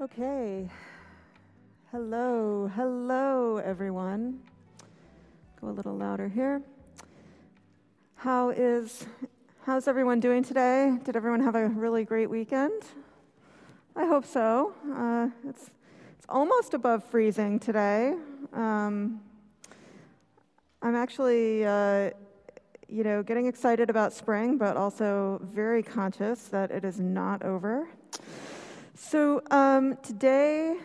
Okay. Hello, everyone. Go a little louder here. How's everyone doing today? Did everyone have a really great weekend? I hope so. It's almost above freezing today. I'm actually, getting excited about spring, but also very conscious that it is not over. So today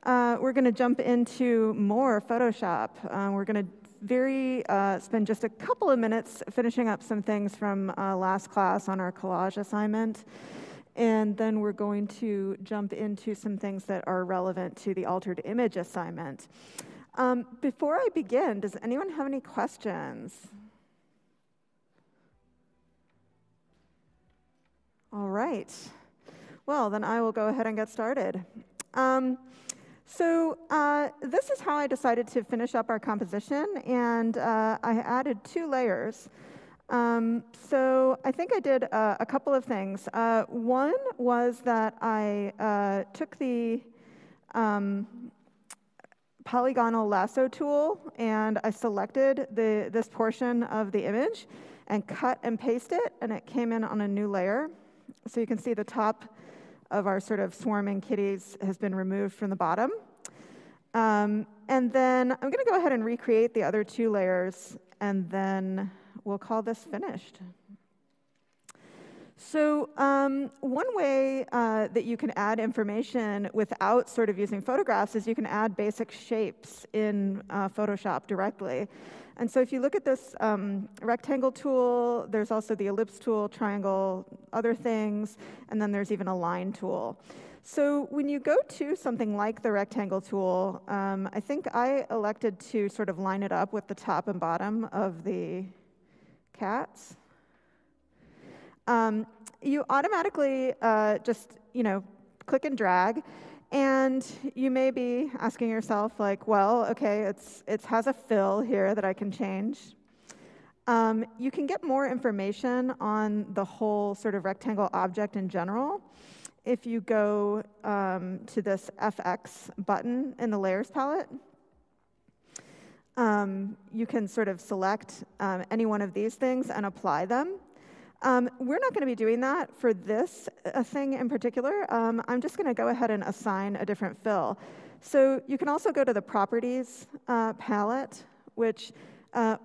we're going to jump into more Photoshop. We're going to spend just a couple of minutes finishing up some things from last class on our collage assignment. And then we're going to jump into some things that are relevant to the altered image assignment. Before I begin, does anyone have any questions? All right. Well, then I will go ahead and get started. This is how I decided to finish up our composition, and I added 2 layers. So I think I did a couple of things. One was that I took the polygonal lasso tool, and I selected this portion of the image and cut and paste it, and it came in on a new layer. So you can see the top of our sort of swarming kitties has been removed from the bottom. And then I'm going to go ahead and recreate the other 2 layers, and then we'll call this finished. So one way that you can add information without sort of using photographs is you can add basic shapes in Photoshop directly. And so if you look at this rectangle tool, there's also the ellipse tool, triangle, other things, and then there's even a line tool. So when you go to something like the rectangle tool, I think I elected to sort of line it up with the top and bottom of the cats. You automatically just, click and drag. And you may be asking yourself, like, well, okay, it has a fill here that I can change. You can get more information on the whole sort of rectangle object in general if you go to this FX button in the Layers palette. You can sort of select any one of these things and apply them. We're not going to be doing that for this thing in particular. I'm just going to go ahead and assign a different fill. So you can also go to the Properties palette, which,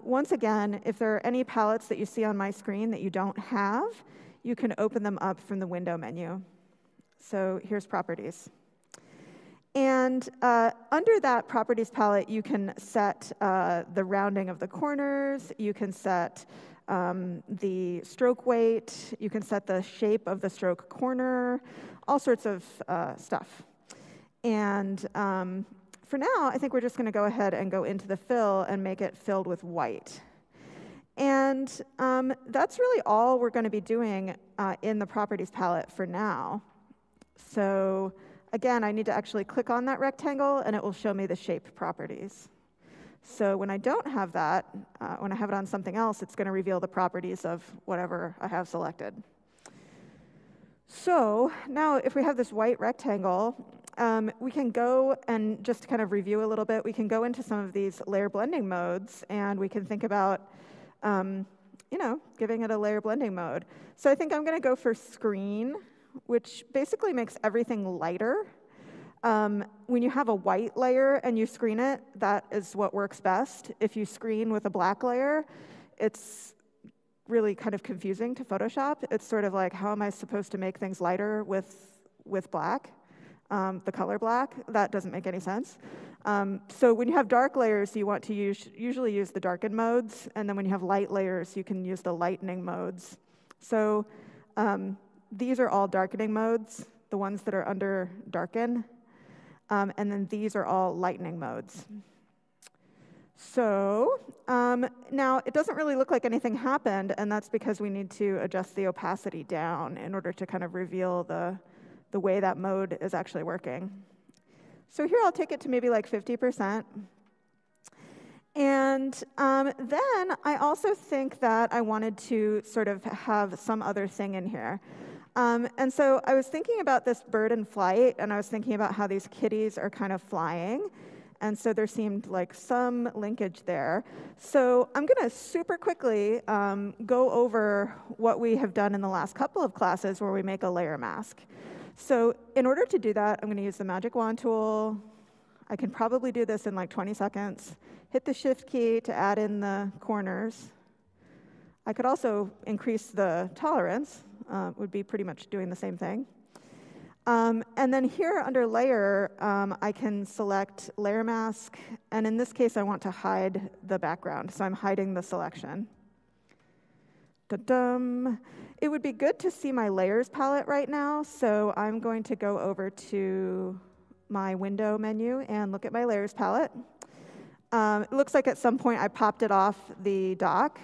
once again, if there are any palettes that you see on my screen that you don't have, you can open them up from the Window menu. So here's Properties. And under that Properties palette, you can set the rounding of the corners. You can set the stroke weight, you can set the shape of the stroke corner, all sorts of stuff. And for now, I think we're just going to go ahead and go into the fill and make it filled with white. And that's really all we're going to be doing in the Properties palette for now. So again, I need to actually click on that rectangle, and it will show me the shape properties. So when I don't have that, when I have it on something else, it's going to reveal the properties of whatever I have selected. So now if we have this white rectangle, we can go and just kind of review a little bit. We can go into some of these layer blending modes, and we can think about, giving it a layer blending mode. So I think I'm going to go for screen, which basically makes everything lighter. When you have a white layer and you screen it, that is what works best. If you screen with a black layer, it's really kind of confusing to Photoshop. It's sort of like, how am I supposed to make things lighter with black, the color black? That doesn't make any sense. So when you have dark layers, you want to usually use the darken modes, and then when you have light layers, you can use the lightening modes. So these are all darkening modes, the ones that are under darken. And then these are all lightening modes. So now it doesn't really look like anything happened, and that's because we need to adjust the opacity down in order to kind of reveal the way that mode is actually working. So here I'll take it to maybe like 50%. And then I also think that I wanted to sort of have some other thing in here. And so I was thinking about this bird in flight, and I was thinking about how these kitties are kind of flying. And so there seemed like some linkage there. So I'm going to super quickly go over what we have done in the last couple of classes where we make a layer mask. So in order to do that, I'm going to use the magic wand tool. I can probably do this in like 20 seconds. Hit the shift key to add in the corners. I could also increase the tolerance. Would be pretty much doing the same thing. And then here under layer, I can select layer mask. And in this case, I want to hide the background. So I'm hiding the selection. Da-dum. It would be good to see my layers palette right now. So I'm going to go over to my window menu and look at my layers palette. It looks like at some point I popped it off the dock,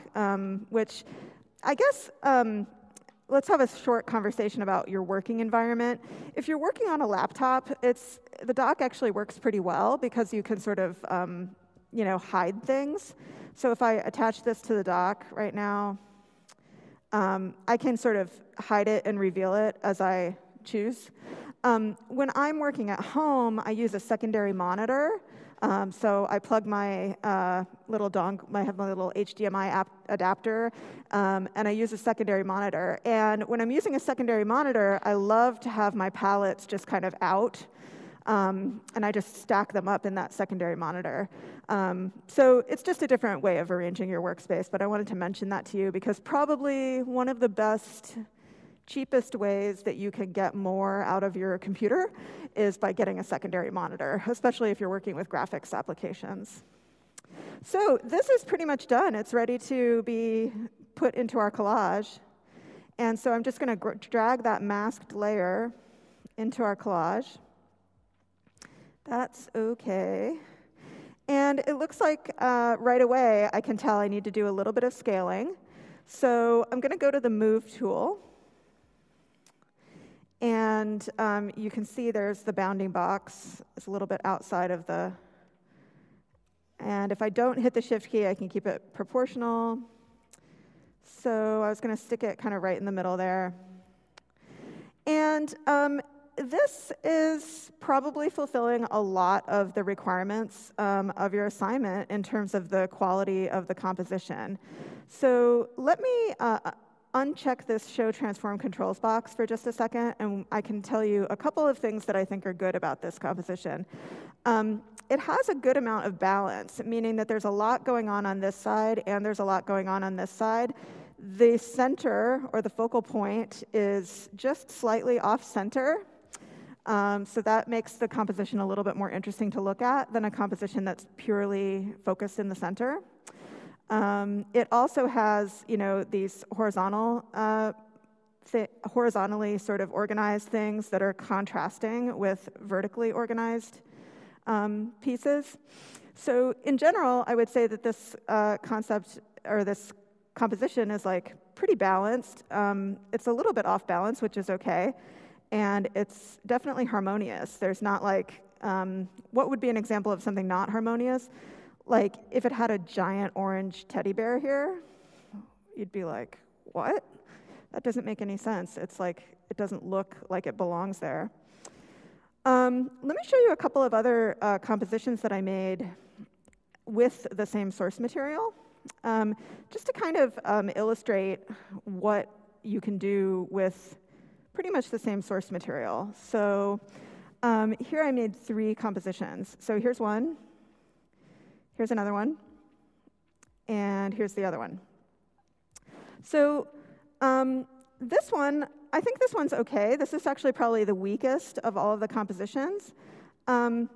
which I guess, let's have a short conversation about your working environment. If you're working on a laptop, the dock actually works pretty well because you can sort of hide things. So if I attach this to the dock right now, I can sort of hide it and reveal it as I choose. When I'm working at home, I use a secondary monitor. So I plug my little dongle, I have my little HDMI adapter, and I use a secondary monitor. And when I'm using a secondary monitor, I love to have my palettes just kind of out, and I just stack them up in that secondary monitor. So it's just a different way of arranging your workspace, but I wanted to mention that to you because probably one of the best, cheapest ways that you can get more out of your computer is by getting a secondary monitor, especially if you're working with graphics applications. So this is pretty much done. It's ready to be put into our collage. And so I'm just going to drag that masked layer into our collage. That's OK. And it looks like right away I can tell I need to do a little bit of scaling. So I'm going to go to the Move tool. And you can see there's the bounding box. It's a little bit outside of the... And if I don't hit the Shift key, I can keep it proportional. So I was going to stick it kind of right in the middle there. And this is probably fulfilling a lot of the requirements of your assignment in terms of the quality of the composition. So let me uncheck this Show Transform Controls box for just a second, and I can tell you a couple of things that I think are good about this composition. It has a good amount of balance, meaning that there's a lot going on this side, and there's a lot going on this side. The center, or the focal point, is just slightly off-center. So that makes the composition a little bit more interesting to look at than a composition that's purely focused in the center. It also has, these horizontally sort of organized things that are contrasting with vertically organized pieces. So in general, I would say that this concept or this composition is like pretty balanced. It's a little bit off balance, which is okay, and it's definitely harmonious. There's not like what would be an example of something not harmonious? Like, if it had a giant orange teddy bear here, you'd be like, what? That doesn't make any sense. It's like, it doesn't look like it belongs there. Let me show you a couple of other compositions that I made with the same source material, just to kind of illustrate what you can do with pretty much the same source material. So here I made 3 compositions. So here's one. Here's another one, and here's the other one. So this one, I think this one's okay. This is actually probably the weakest of all of the compositions. I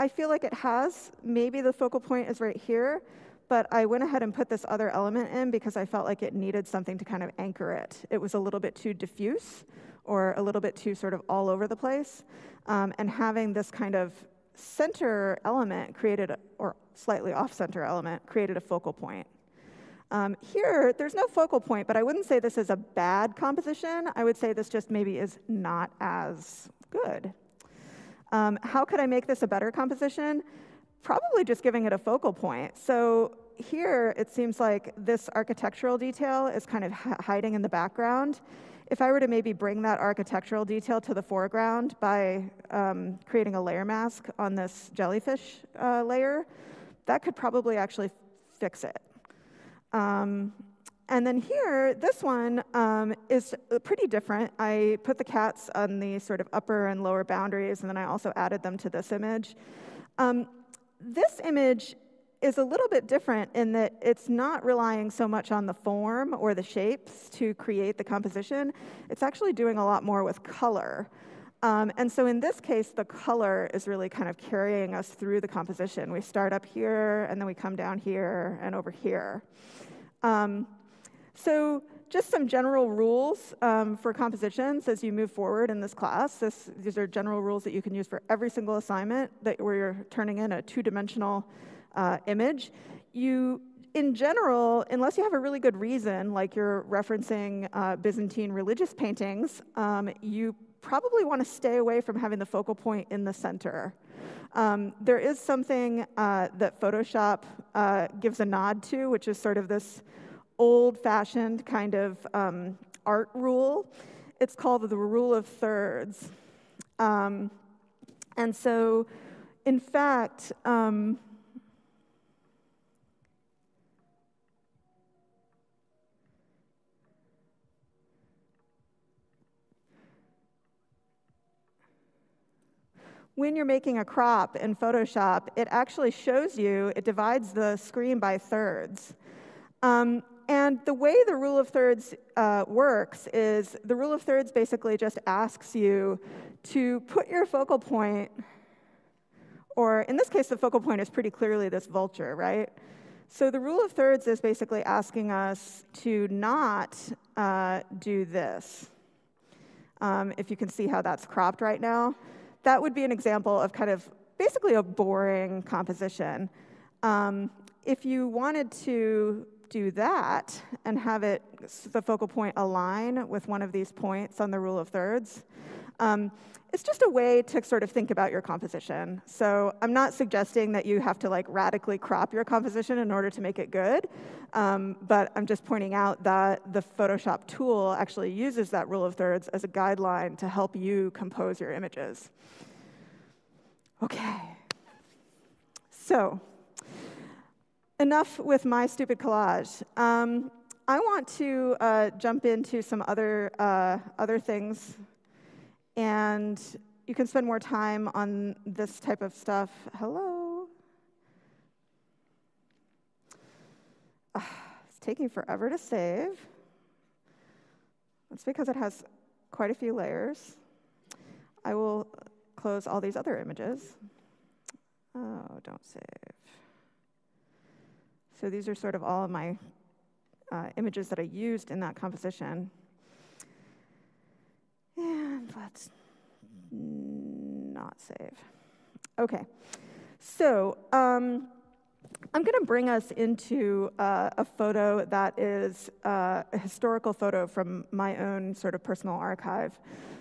feel like it has, maybe the focal point is right here, but I went ahead and put this other element in because I felt like it needed something to kind of anchor it. It was a little bit too diffuse or a little bit too sort of all over the place, and having this kind of center element or slightly off-center element created a focal point. Here, there's no focal point, but I wouldn't say this is a bad composition. I would say this just maybe is not as good. How could I make this a better composition? Probably just giving it a focal point. So here, it seems like this architectural detail is kind of hiding in the background. If I were to maybe bring that architectural detail to the foreground by creating a layer mask on this jellyfish layer, that could probably actually fix it. And then here, this one is pretty different. I put the cats on the sort of upper and lower boundaries, and then I also added them to this image. This image is a little bit different in that it's not relying so much on the form or the shapes to create the composition. It's actually doing a lot more with color. And so in this case, the color is really kind of carrying us through the composition. We start up here, and then we come down here and over here. So just some general rules for compositions as you move forward in this class. These are general rules that you can use for every single assignment where you're turning in a two-dimensional image. In general, unless you have a really good reason, like you're referencing Byzantine religious paintings, you probably want to stay away from having the focal point in the center. There is something that Photoshop gives a nod to, which is sort of this old-fashioned kind of art rule. It's called the rule of thirds. And so, in fact, when you're making a crop in Photoshop, it actually shows you, it divides the screen by thirds. And the way the rule of thirds works is the rule of thirds basically just asks you to put your focal point, or in this case, the focal point is pretty clearly this vulture, right? So the rule of thirds is basically asking us to not do this. If you can see how that's cropped right now, that would be an example of kind of basically a boring composition. If you wanted to do that and have the focal point align with one of these points on the rule of thirds, it's just a way to sort of think about your composition. So I'm not suggesting that you have to like radically crop your composition in order to make it good, but I'm just pointing out that the Photoshop tool actually uses that rule of thirds as a guideline to help you compose your images. Okay, so enough with my stupid collage. I want to jump into some other things, and you can spend more time on this type of stuff. Hello. It's taking forever to save. That's because it has quite a few layers. I will close all these other images. Oh, don't save. So these are sort of all of my images that I used in that composition. And let's not save. Okay, so I'm going to bring us into a photo that is a historical photo from my own sort of personal archive.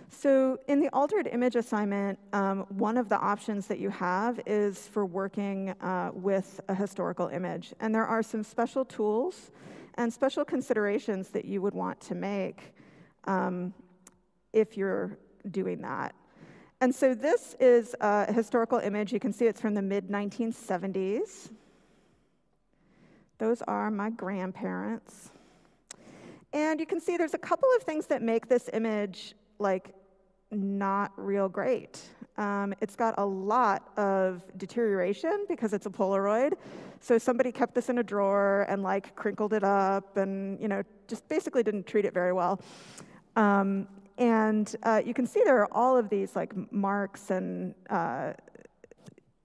So in the altered image assignment, one of the options that you have is for working with a historical image. And there are some special tools and special considerations that you would want to make if you're doing that. And so this is a historical image. You can see it's from the mid-1970s. Those are my grandparents. And you can see there's a couple of things that make this image like not real great. It's got a lot of deterioration because it's a Polaroid. So somebody kept this in a drawer and like crinkled it up and just basically didn't treat it very well. And you can see there are all of these like marks and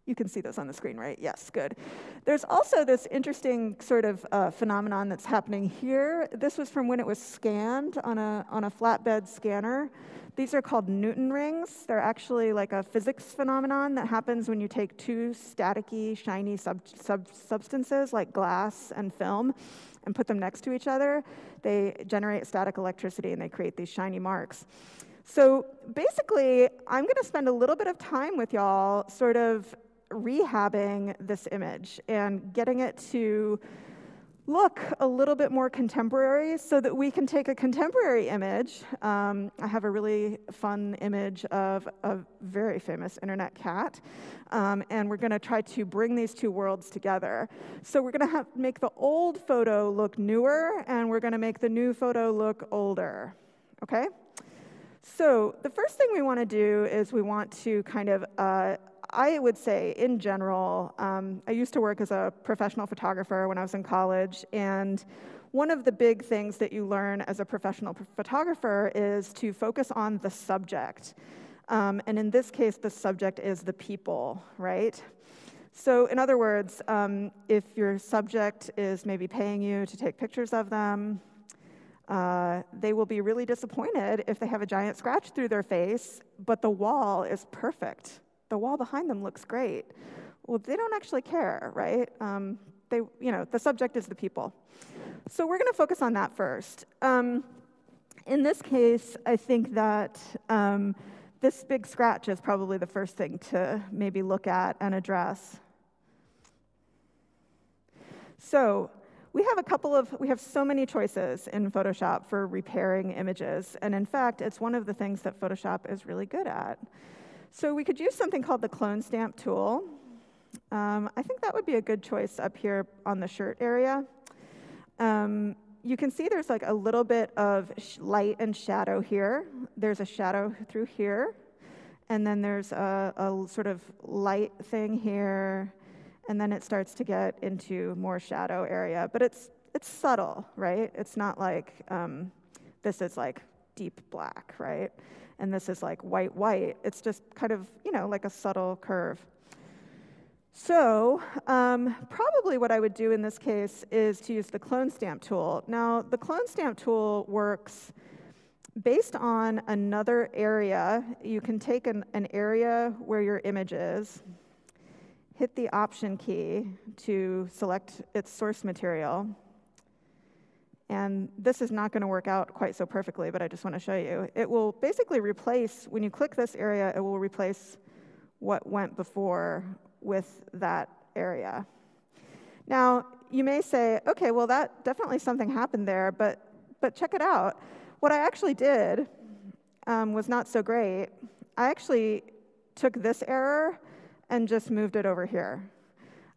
you can see those on the screen, right? Yes, good. There's also this interesting sort of phenomenon that's happening here. This was from when it was scanned on a flatbed scanner. These are called Newton rings. They're actually like a physics phenomenon that happens when you take two staticky, shiny substances like glass and film and put them next to each other. They generate static electricity and they create these shiny marks. So basically, I'm going to spend a little bit of time with y'all sort of rehabbing this image and getting it to look a little bit more contemporary so that we can take a contemporary image. I have a really fun image of a very famous internet cat, and we're going to try to bring these two worlds together. So we're going to make the old photo look newer, and we're going to make the new photo look older, okay? So the first thing we want to do is we want to kind of, I would say, in general, I used to work as a professional photographer when I was in college, and one of the big things that you learn as a professional photographer is to focus on the subject. And in this case, the subject is the people, right? So in other words, if your subject is maybe paying you to take pictures of them, they will be really disappointed if they have a giant scratch through their face, but the wall is perfect. The wall behind them looks great. Well, they don't actually care, right? The subject is the people. So we're going to focus on that first. In this case, I think that this big scratch is probably the first thing to maybe look at and address. So we have so many choices in Photoshop for repairing images, and in fact, it's one of the things that Photoshop is really good at. So we could use something called the clone stamp tool. I think that would be a good choice up here on the shirt area. You can see there's like a little bit of light and shadow here. There's a shadow through here, and then there's a sort of light thing here, and then it starts to get into more shadow area. But it's subtle, right? It's not like this is like deep black, right? And this is like white. It's just kind of, like a subtle curve. So probably what I would do in this case is to use the clone stamp tool. Now, the clone stamp tool works based on another area. You can take an area where your image is, hit the Option key to select its source material. And this is not going to work out quite so perfectly, but I just want to show you. It will basically replace, when you click this area, it will replace what went before with that area. Now, you may say, okay, well, that definitely something happened there, but check it out. What I actually did was not so great. I actually took this error and just moved it over here.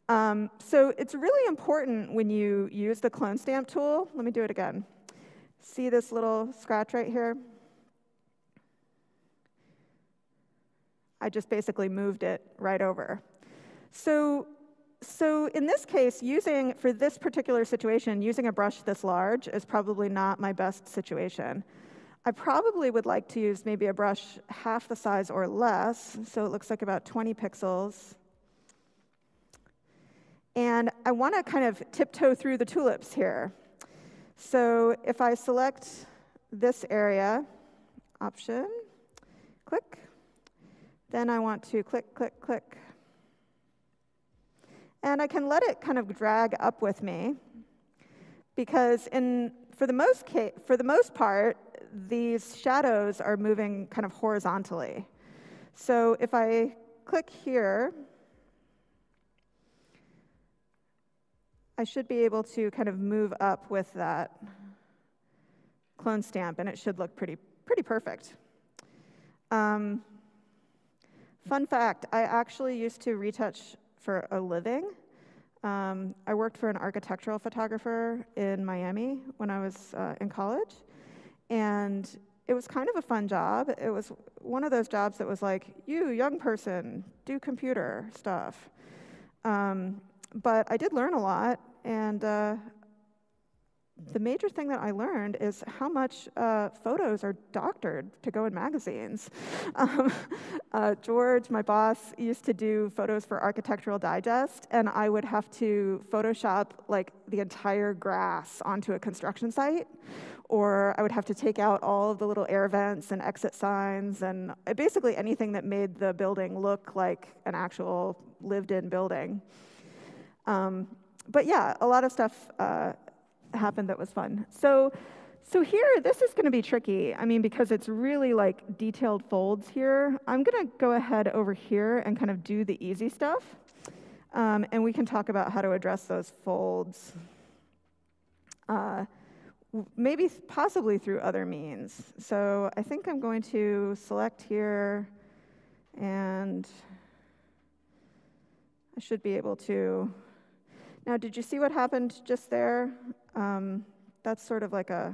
So it's really important when you use the clone stamp tool. Let me do it again. See this little scratch right here? I just basically moved it right over. So in this case, for this particular situation, using a brush this large is probably not my best situation. I probably would like to use maybe a brush half the size or less, so it looks like about 20 pixels. And I want to kind of tiptoe through the tulips here. So if I select this area, Option, click, then I want to click, click, click. And I can let it kind of drag up with me, because for the most part, these shadows are moving kind of horizontally. So if I click here, I should be able to kind of move up with that clone stamp, and it should look pretty perfect. Fun fact, I actually used to retouch for a living. I worked for an architectural photographer in Miami when I was in college, and it was kind of a fun job. It was one of those jobs that was like, you, young person, do computer stuff. But I did learn a lot, and the major thing that I learned is how much photos are doctored to go in magazines. George, my boss, used to do photos for Architectural Digest, and I would have to Photoshop like the entire grass onto a construction site, or I would have to take out all of the little air vents and exit signs, and basically anything that made the building look like an actual lived-in building. But yeah, a lot of stuff happened that was fun. So So here, this is going to be tricky. I mean, because it's really like detailed folds here. I'm going to go ahead over here and kind of do the easy stuff. And we can talk about how to address those folds, maybe possibly through other means. So I think I'm going to select here, and I should be able to. Now, did you see what happened just there? That's sort of like a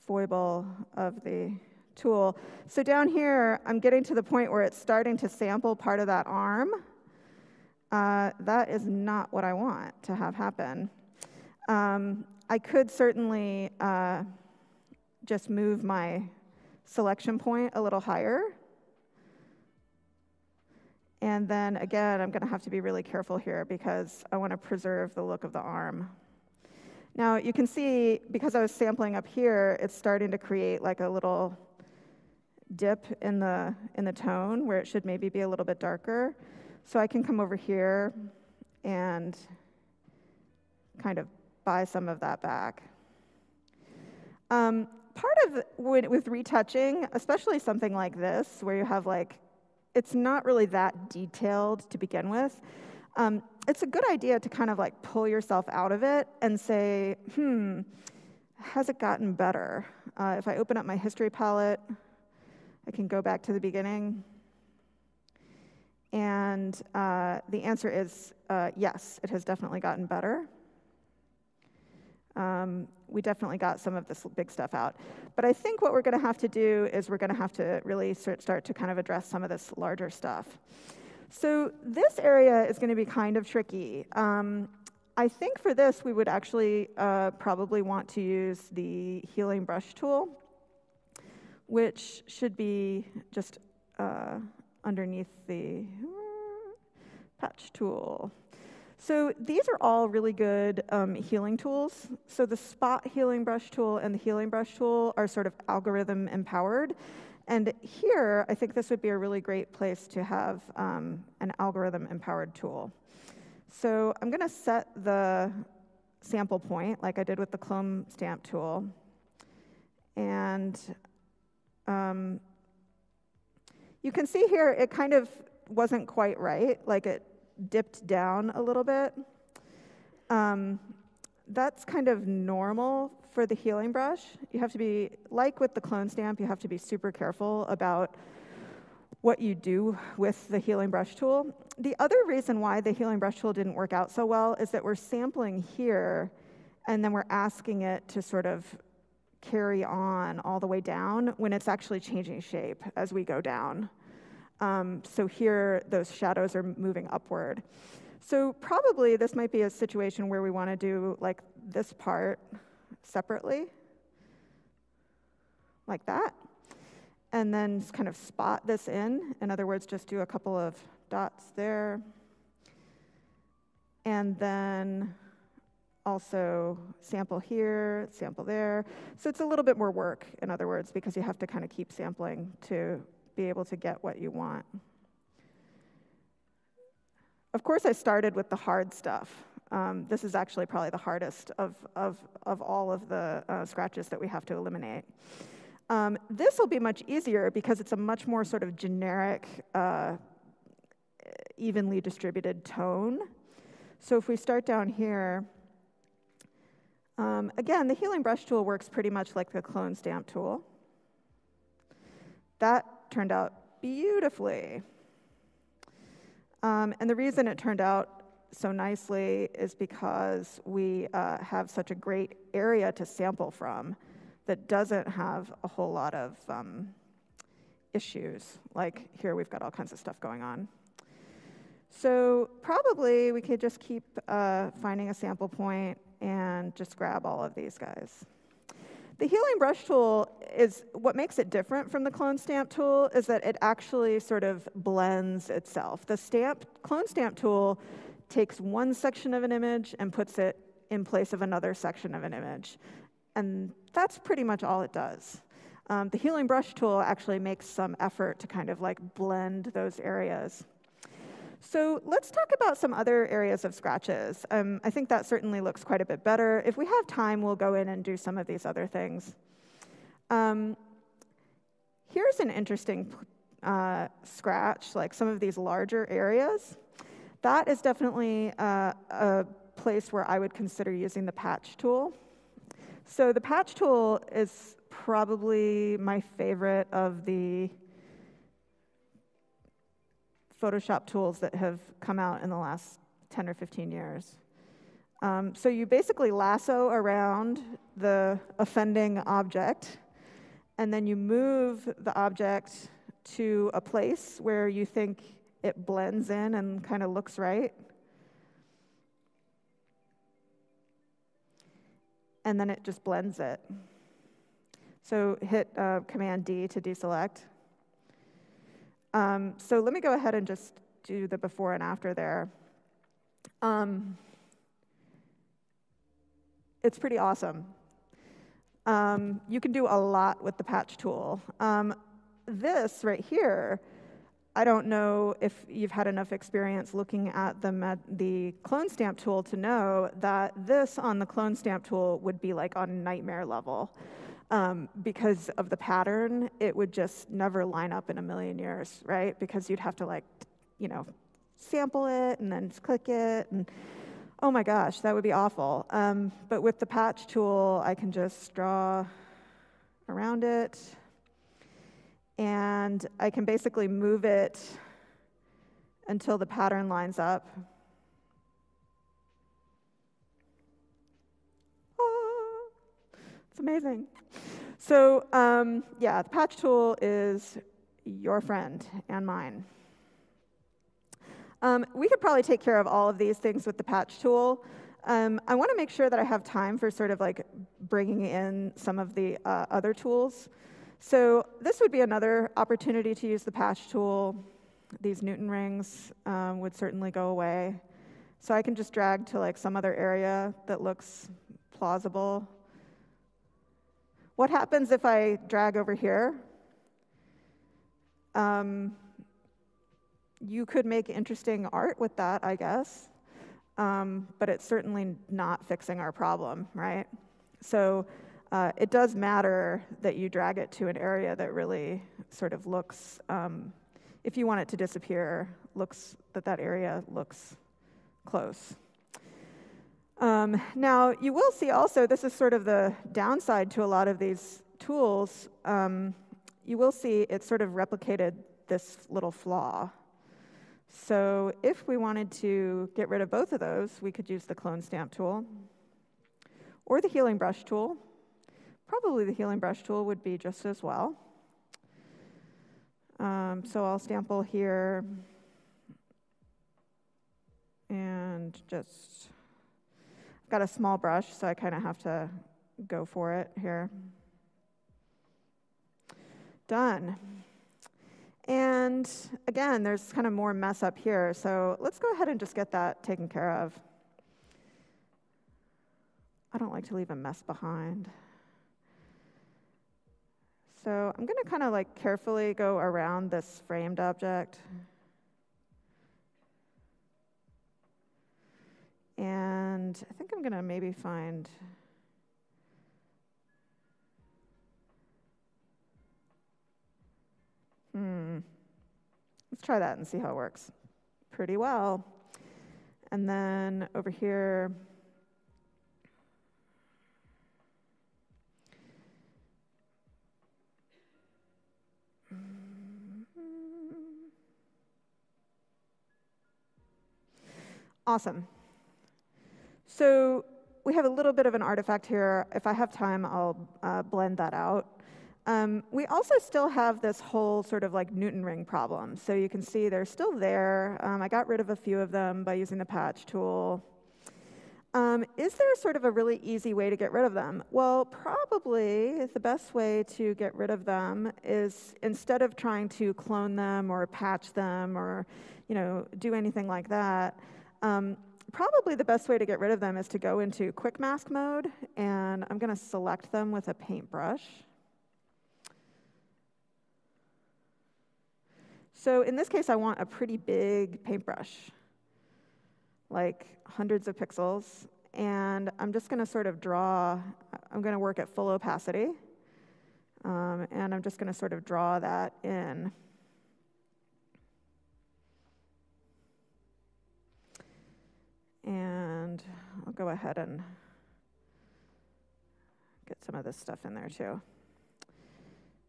foible of the tool. So down here, I'm getting to the point where it's starting to sample part of that arm. That is not what I want to have happen. I could certainly just move my selection point a little higher. And then again, I'm going to have to be really careful here because I want to preserve the look of the arm. Now you can see, because I was sampling up here, it's starting to create like a little dip in the tone where it should maybe be a little bit darker. So I can come over here and kind of buy some of that back. Part of with retouching, especially something like this, where you have like, it's not really that detailed to begin with. It's a good idea to kind of like pull yourself out of it and say, has it gotten better? If I open up my history palette, I can go back to the beginning. And the answer is yes, it has definitely gotten better. We definitely got some of this big stuff out. But I think what we're going to have to do is we're going to have to really start to kind of address some of this larger stuff. So this area is going to be kind of tricky. I think for this, we would actually probably want to use the healing brush tool, which should be just underneath the patch tool. So these are all really good healing tools. So the spot healing brush tool and the healing brush tool are sort of algorithm empowered. And here, I think this would be a really great place to have an algorithm empowered tool. So I'm going to set the sample point like I did with the clone stamp tool. And you can see here, it kind of wasn't quite right, like it dipped down a little bit. That's kind of normal for the healing brush. You have to be, like with the clone stamp, you have to be super careful about what you do with the healing brush tool. The other reason why the healing brush tool didn't work out so well is that we're sampling here, and then we're asking it to sort of carry on all the way down when it's actually changing shape as we go down. So here, those shadows are moving upward. So probably this might be a situation where we want to do like this part separately, like that, and then just kind of spot this in. In other words, just do a couple of dots there, and then also sample here, sample there. So it's a little bit more work, in other words, because you have to kind of keep sampling to be able to get what you want. Of course, I started with the hard stuff. This is actually probably the hardest of all of the scratches that we have to eliminate. This will be much easier because it's a much more sort of generic, evenly distributed tone. So if we start down here, again, the healing brush tool works pretty much like the clone stamp tool. That turned out beautifully. And the reason it turned out so nicely is because we have such a great area to sample from that doesn't have a whole lot of issues. Like here, we've got all kinds of stuff going on. So probably we could just keep finding a sample point and just grab all of these guys. The healing brush tool is what makes it different from the clone stamp tool is that it actually sort of blends itself. The clone stamp tool takes one section of an image and puts it in place of another section of an image. And that's pretty much all it does. The healing brush tool actually makes some effort to kind of like blend those areas. So let's talk about some other areas of scratches. I think that certainly looks quite a bit better. If we have time, we'll go in and do some of these other things. Here's an interesting scratch, like some of these larger areas. That is definitely a place where I would consider using the patch tool. So the patch tool is probably my favorite of the Photoshop tools that have come out in the last 10 or 15 years. So you basically lasso around the offending object, and then you move the object to a place where you think it blends in and kind of looks right. And then it just blends it. So hit Command D to deselect. So let me go ahead and just do the before and after there. It's pretty awesome. You can do a lot with the patch tool. This right here, I don't know if you've had enough experience looking at the clone stamp tool to know that this on the clone stamp tool would be like on nightmare level. Because of the pattern, it would just never line up in a million years, right? Because you'd have to like, sample it and then click it, and oh my gosh, that would be awful. But with the patch tool, I can just draw around it, and I can basically move it until the pattern lines up. It's amazing. So yeah, the patch tool is your friend and mine. We could probably take care of all of these things with the patch tool. I want to make sure that I have time for sort of like bringing in some of the other tools. So this would be another opportunity to use the patch tool. These Newton rings would certainly go away. So I can just drag to like some other area that looks plausible. What happens if I drag over here? You could make interesting art with that, I guess, but it's certainly not fixing our problem, right? So it does matter that you drag it to an area that really sort of looks, if you want it to disappear, that area looks close. Now, you will see also, this is sort of the downside to a lot of these tools. You will see it sort of replicated this little flaw. So if we wanted to get rid of both of those, we could use the clone stamp tool or the healing brush tool. Probably the healing brush tool would be just as well. So I'll sample here and just, I've got a small brush, so I kind of have to go for it here. Done. And again, there's kind of more mess up here, so let's go ahead and just get that taken care of. I don't like to leave a mess behind. So I'm going to kind of like carefully go around this framed object. And I think I'm going to maybe find let's try that and see how it works. Pretty well. And then over here, awesome. So we have a little bit of an artifact here. If I have time, I'll blend that out. We also still have this whole sort of like Newton ring problem. So you can see they're still there. I got rid of a few of them by using the patch tool. Is there sort of a really easy way to get rid of them? Well, probably the best way to get rid of them is, instead of trying to clone them or patch them or do anything like that, probably the best way to get rid of them is to go into quick mask mode, and I'm going to select them with a paintbrush. So in this case, I want a pretty big paintbrush, like hundreds of pixels. And I'm just going to sort of draw, I'm going to work at full opacity. And I'm just going to sort of draw that in. And I'll go ahead and get some of this stuff in there too.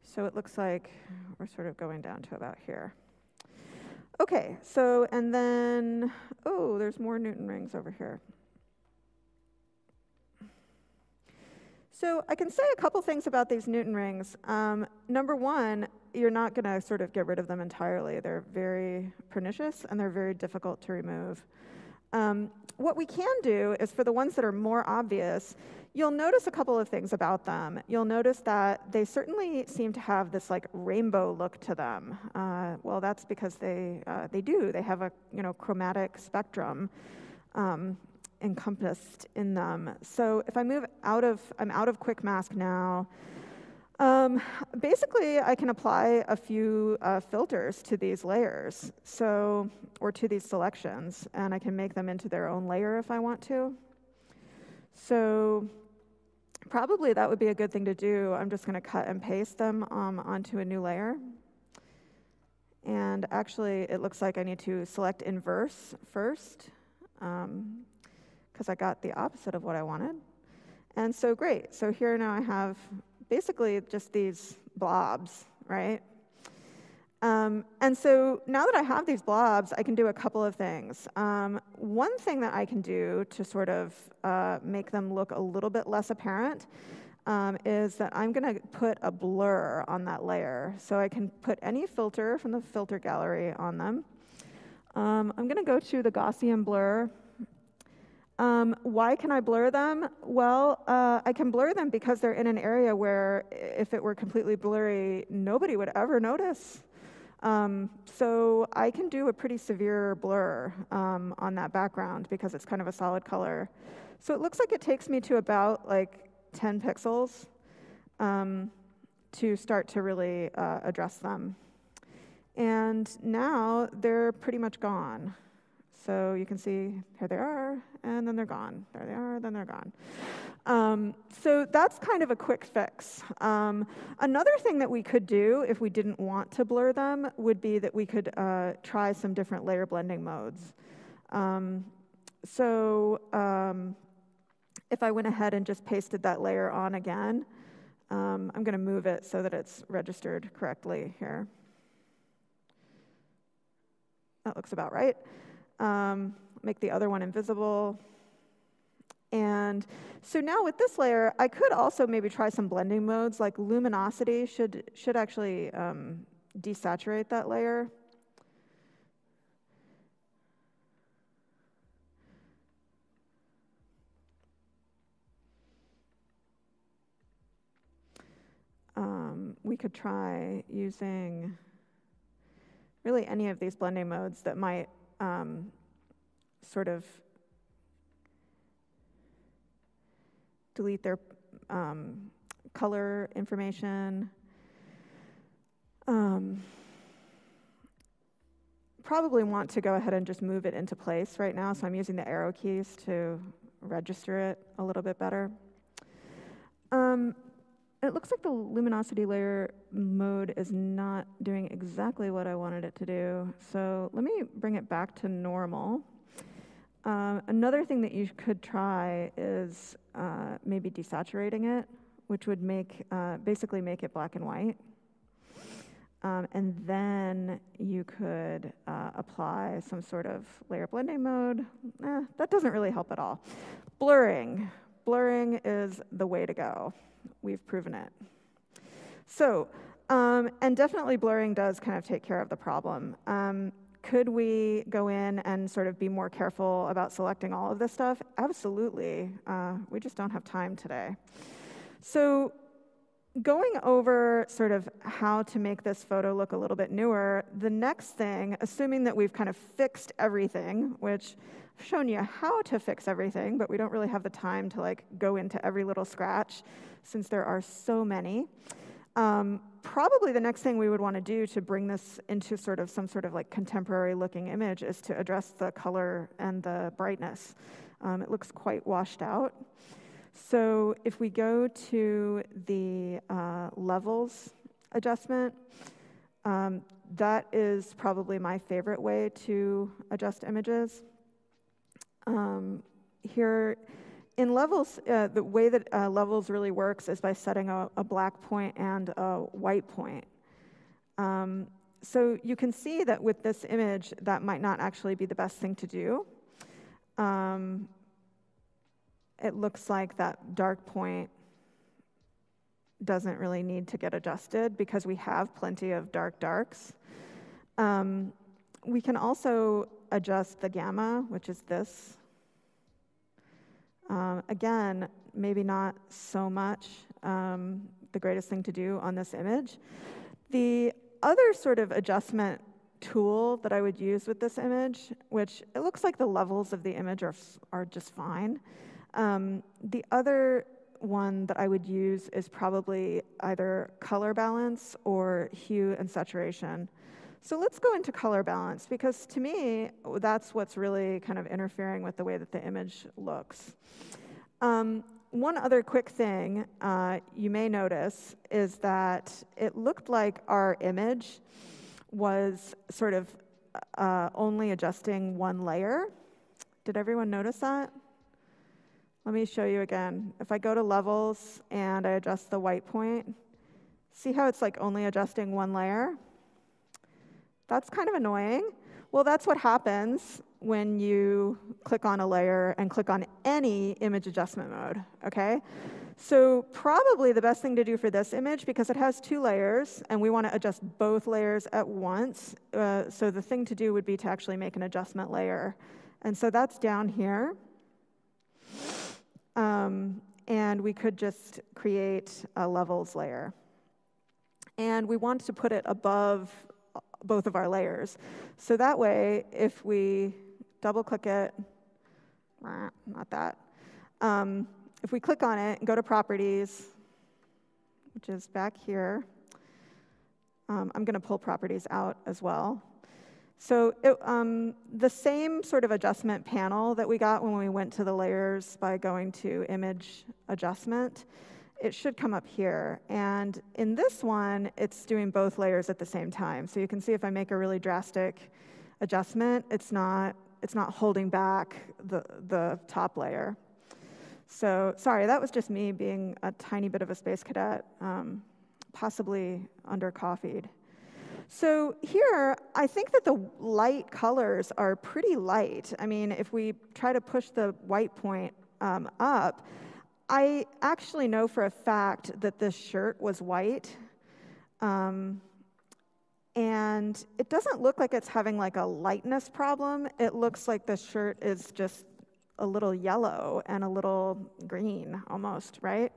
So it looks like we're sort of going down to about here. Okay, so, and then, oh, there's more Newton rings over here. So I can say a couple things about these Newton rings. Number one, you're not going to sort of get rid of them entirely. They're very pernicious, and they're very difficult to remove. What we can do is for the ones that are more obvious, you'll notice a couple of things about them. You'll notice that they certainly seem to have this like rainbow look to them. Well, that's because they do. They have a chromatic spectrum encompassed in them. So if I move I'm out of quick mask now. Basically, I can apply a few filters to these layers, or to these selections, and I can make them into their own layer if I want to. So probably that would be a good thing to do. I'm just going to cut and paste them onto a new layer. And actually, it looks like I need to select inverse first, because I got the opposite of what I wanted. And so great. So here now I have basically just these blobs, right? And so now that I have these blobs, I can do a couple of things. One thing that I can do to sort of make them look a little bit less apparent is that I'm going to put a blur on that layer. So I can put any filter from the filter gallery on them. I'm going to go to the Gaussian blur. Why can I blur them? Well, I can blur them because they're in an area where if it were completely blurry, nobody would ever notice. So I can do a pretty severe blur on that background because it's kind of a solid color. So it looks like it takes me to about like 10 pixels to start to really address them. And now they're pretty much gone. So you can see, here they are, and then they're gone. There they are, then they're gone. So that's kind of a quick fix. Another thing that we could do if we didn't want to blur them would be that we could try some different layer blending modes. If I went ahead and just pasted that layer on again, I'm going to move it so that it's registered correctly here. That looks about right. Make the other one invisible. And so now with this layer, I could also maybe try some blending modes, like luminosity should actually desaturate that layer. We could try using really any of these blending modes that might sort of delete their color information. Probably want to go ahead and just move it into place right now, so I'm using the arrow keys to register it a little bit better. It looks like the luminosity layer mode is not doing exactly what I wanted it to do. So let me bring it back to normal. Another thing that you could try is maybe desaturating it, which would basically make it black and white. And then you could apply some sort of layer blending mode. That doesn't really help at all. Blurring. Blurring is the way to go. We've proven it. So, and definitely blurring does kind of take care of the problem. Could we go in and sort of be more careful about selecting all of this stuff? Absolutely. We just don't have time today. So going over sort of how to make this photo look a little bit newer, the next thing, assuming that we've kind of fixed everything, which I've shown you how to fix everything, but we don't really have the time to like go into every little scratch since there are so many. Probably the next thing we would want to do to bring this into sort of some sort of like contemporary looking image is to address the color and the brightness. It looks quite washed out. So if we go to the levels adjustment, that is probably my favorite way to adjust images. Here in levels, the way that levels really works is by setting a black point and a white point. So you can see that with this image, that might not actually be the best thing to do. It looks like that dark point doesn't really need to get adjusted because we have plenty of dark darks. We can also adjust the gamma, which is this. Again, maybe not so much the greatest thing to do on this image. The other sort of adjustment tool that I would use with this image, which it looks like the levels of the image are just fine. The other one that I would use is probably either color balance or hue and saturation. So let's go into color balance, because to me, that's what's really kind of interfering with the way that the image looks. One other quick thing you may notice is that it looked like our image was sort of only adjusting one layer. Did everyone notice that? Let me show you again. If I go to levels and I adjust the white point, see how it's like only adjusting one layer? That's kind of annoying. Well, that's what happens when you click on a layer and click on any image adjustment mode, okay? So probably the best thing to do for this image, because it has two layers and we want to adjust both layers at once, so the thing to do would be to actually make an adjustment layer. And so that's down here. And we could just create a levels layer. And we want to put it above both of our layers. So that way, if we double-click it, not that. If we click on it and go to Properties, which is back here, I'm going to pull Properties out as well. So the same sort of adjustment panel that we got when we went to the layers by going to Image Adjustment, it should come up here. And in this one, it's doing both layers at the same time. So you can see if I make a really drastic adjustment, it's not holding back the top layer. So sorry, that was just me being a tiny bit of a space cadet, possibly under-coffeed. So here, I think that the light colors are pretty light. I mean, if we try to push the white point up, I actually know for a fact that this shirt was white. And it doesn't look like it's having like a lightness problem. It looks like the shirt is just a little yellow and a little green almost, right?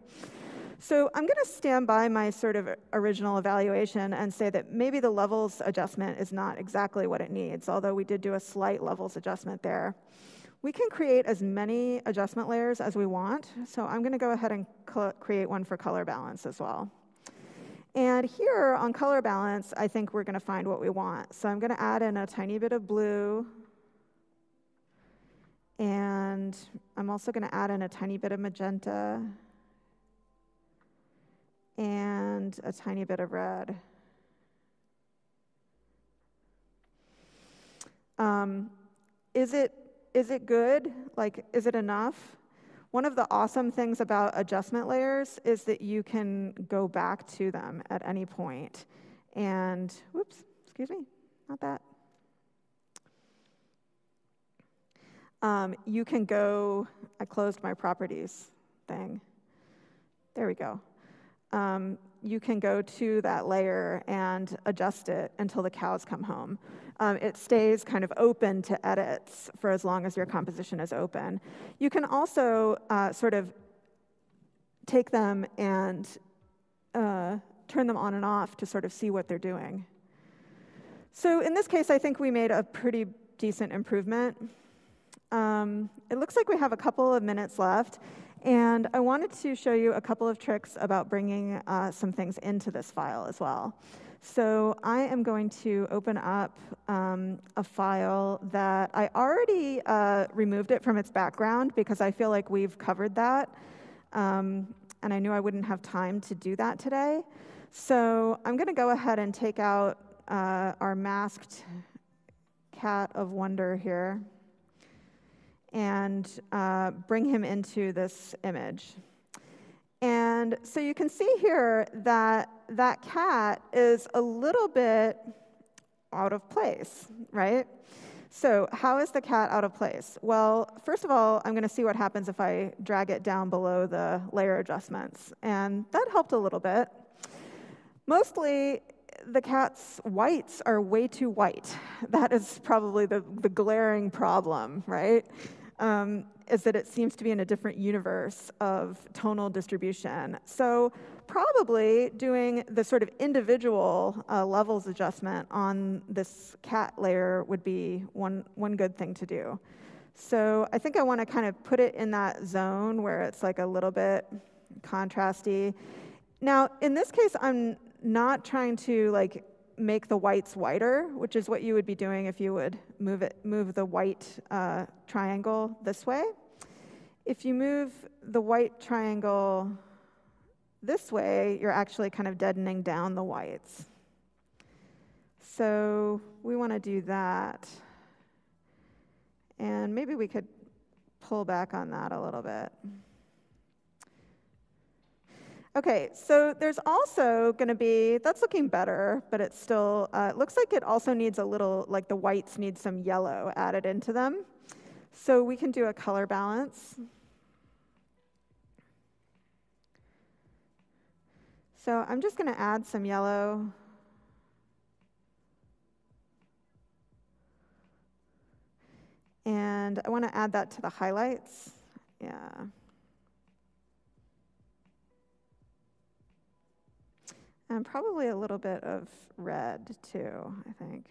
So I'm going to stand by my sort of original evaluation and say that maybe the levels adjustment is not exactly what it needs, although we did do a slight levels adjustment there. We can create as many adjustment layers as we want, so I'm going to go ahead and create one for color balance as well. And here on color balance, I think we're going to find what we want. So I'm going to add in a tiny bit of blue, and I'm also going to add in a tiny bit of magenta, and a tiny bit of red. Is it good? Like, is it enough? One of the awesome things about adjustment layers is that you can go back to them at any point. And, whoops, excuse me, not that. You can go, I closed my properties thing. There we go. You can go to that layer and adjust it until the cows come home. It stays kind of open to edits for as long as your composition is open. You can also sort of take them and turn them on and off to sort of see what they're doing. So in this case, I think we made a pretty decent improvement. It looks like we have a couple of minutes left. And I wanted to show you a couple of tricks about bringing some things into this file as well. So I am going to open up a file that I already removed it from its background because I feel like we've covered that. And I knew I wouldn't have time to do that today. So I'm going to go ahead and take out our masked cat of wonder here and bring him into this image. And so you can see here that that cat is a little bit out of place, right? So how is the cat out of place? Well, first of all, I'm going to see what happens if I drag it down below the layer adjustments. And that helped a little bit. Mostly, the cat's whites are way too white. That is probably the glaring problem, right? Is that it seems to be in a different universe of tonal distribution. So probably doing the sort of individual levels adjustment on this cat layer would be one good thing to do. So I think I want to kind of put it in that zone where it's like a little bit contrasty. Now, in this case, I'm not trying to like make the whites whiter, which is what you would be doing if you would move the white triangle this way. If you move the white triangle this way, you're actually kind of deadening down the whites. So we want to do that. And maybe we could pull back on that a little bit. Okay, so there's also going to be, that's looking better, but it's still, it looks like it also needs a little, like the whites need some yellow added into them. So we can do a color balance. So I'm just going to add some yellow. And I want to add that to the highlights. Yeah. And probably a little bit of red, too, I think.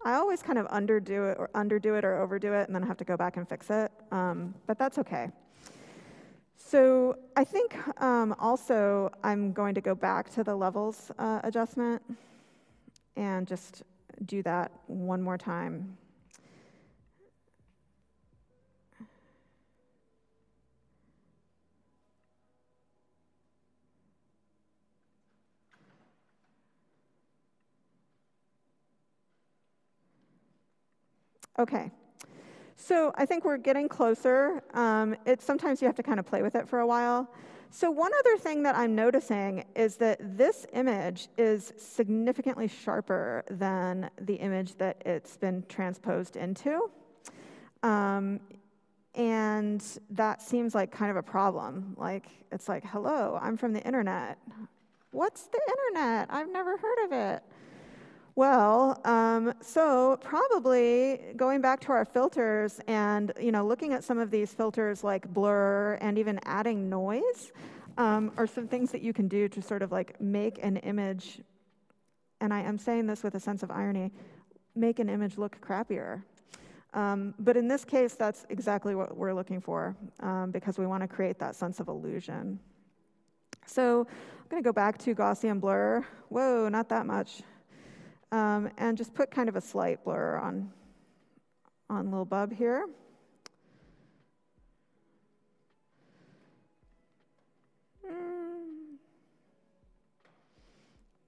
I always kind of underdo it or overdo it, and then have to go back and fix it. But that's OK. So I think also I'm going to go back to the levels adjustment and just do that one more time. Okay, so I think we're getting closer. Sometimes you have to kind of play with it for a while. So one other thing that I'm noticing is that this image is significantly sharper than the image that it's been transposed into. And that seems like kind of a problem. Like, it's like, hello, I'm from the internet. What's the internet? I've never heard of it. Well, so probably going back to our filters and looking at some of these filters like blur and even adding noise are some things that you can do to sort of like make an image, and I am saying this with a sense of irony, make an image look crappier. But in this case, that's exactly what we're looking for because we want to create that sense of illusion. So I'm going to go back to Gaussian blur. Whoa, not that much. And just put kind of a slight blur on little bub here.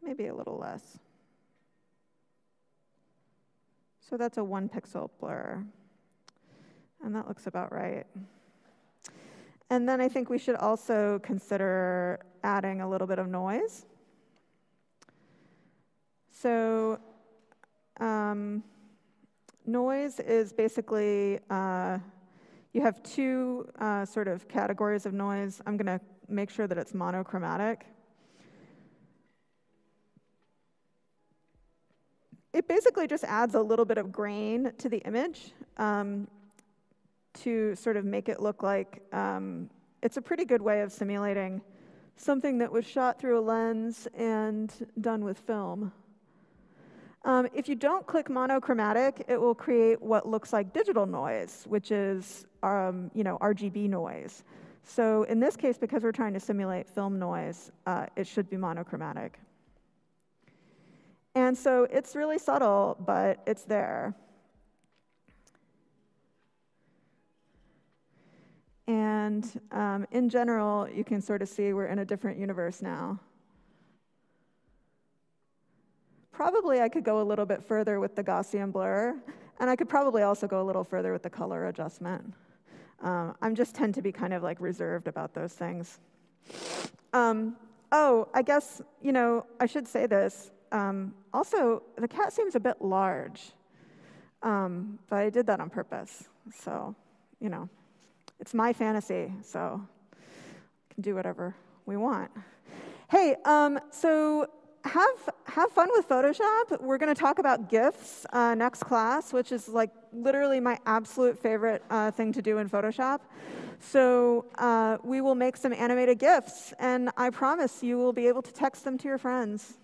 Maybe a little less. So that's a 1 pixel blur. And that looks about right. And then I think we should also consider adding a little bit of noise. So noise is basically, you have two sort of categories of noise. I'm going to make sure that it's monochromatic. It basically just adds a little bit of grain to the image to sort of make it look like it's a pretty good way of simulating something that was shot through a lens and done with film. If you don't click monochromatic, it will create what looks like digital noise, which is RGB noise. So in this case, because we're trying to simulate film noise, it should be monochromatic. And so it's really subtle, but it's there. And in general, you can sort of see we're in a different universe now. Probably I could go a little bit further with the Gaussian blur, and I could probably also go a little further with the color adjustment. I just tend to be kind of like reserved about those things. Oh, I guess, I should say this. Also, the cat seems a bit large, but I did that on purpose. So, it's my fantasy, so we can do whatever we want. Hey, so have fun with Photoshop. We're going to talk about GIFs next class, which is like literally my absolute favorite thing to do in Photoshop. So we will make some animated GIFs, and I promise you will be able to text them to your friends.